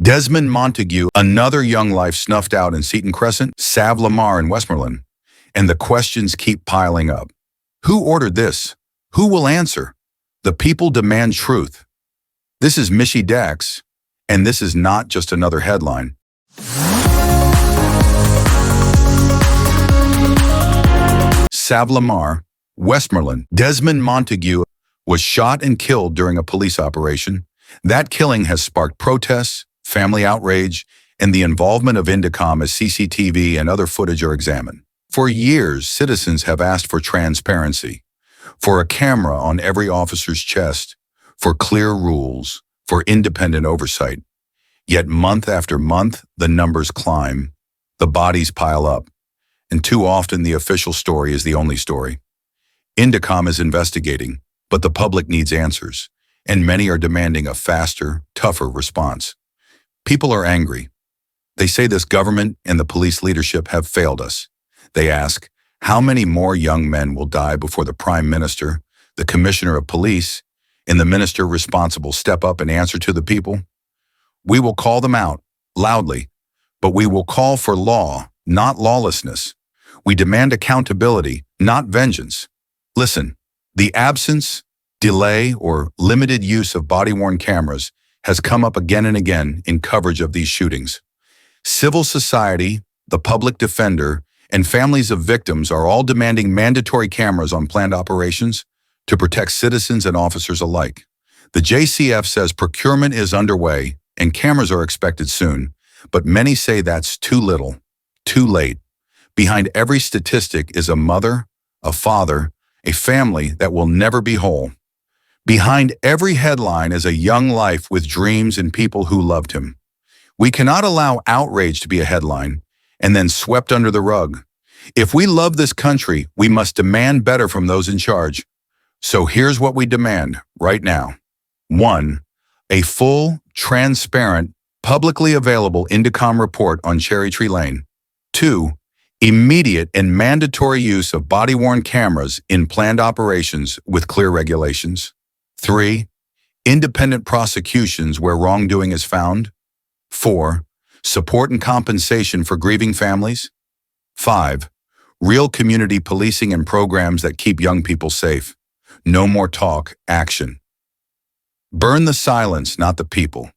Desmond Montague, another young life snuffed out in Seaton Cresent, Sav-La-Mar in Westmoreland. And the questions keep piling up. Who ordered this? Who will answer? The people demand truth. This is Michi Dex, and this is not just another headline. Sav-La-Mar, Westmoreland. Desmond Montague was shot and killed during a police operation. That killing has sparked protests, family outrage, and the involvement of INDECOM as CCTV and other footage are examined. For years, citizens have asked for transparency, for a camera on every officer's chest, for clear rules, for independent oversight. Yet month after month, the numbers climb, the bodies pile up, and too often the official story is the only story. INDECOM is investigating, but the public needs answers, and many are demanding a faster, tougher response. People are angry. They say this government and the police leadership have failed us. They ask, how many more young men will die before the Prime Minister, the Commissioner of Police, and the Minister responsible step up and answer to the people? We will call them out, loudly, but we will call for law, not lawlessness. We demand accountability, not vengeance. Listen, the absence, delay, or limited use of body-worn cameras has come up again and again in coverage of these shootings. Civil society, the public defender, and families of victims are all demanding mandatory cameras on planned operations to protect citizens and officers alike. The JCF says procurement is underway and cameras are expected soon, but many say that's too little, too late. Behind every statistic is a mother, a father, a family that will never be whole. Behind every headline is a young life with dreams and people who loved him. We cannot allow outrage to be a headline and then swept under the rug. If we love this country, we must demand better from those in charge. So here's what we demand right now. 1. A full, transparent, publicly available INDECOM report on Cherry Tree Lane. 2. Immediate and mandatory use of body-worn cameras in planned operations with clear regulations. 3. Independent prosecutions where wrongdoing is found. 4. Support and compensation for grieving families. 5. Real community policing and programs that keep young people safe. No more talk, action. Burn the silence, not the people.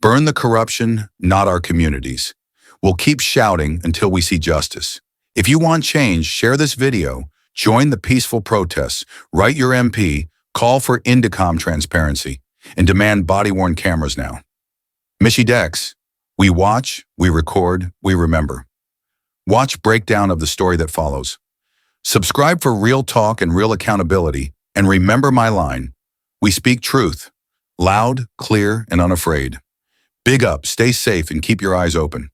Burn the corruption, not our communities. We'll keep shouting until we see justice. If you want change, share this video, join the peaceful protests, write your MP, call for INDECOM transparency, and demand body-worn cameras now. Michi Dex, we watch, we record, we remember. Watch breakdown of the story that follows. Subscribe for real talk and real accountability, and remember my line. We speak truth, loud, clear, and unafraid. Big up, stay safe, and keep your eyes open.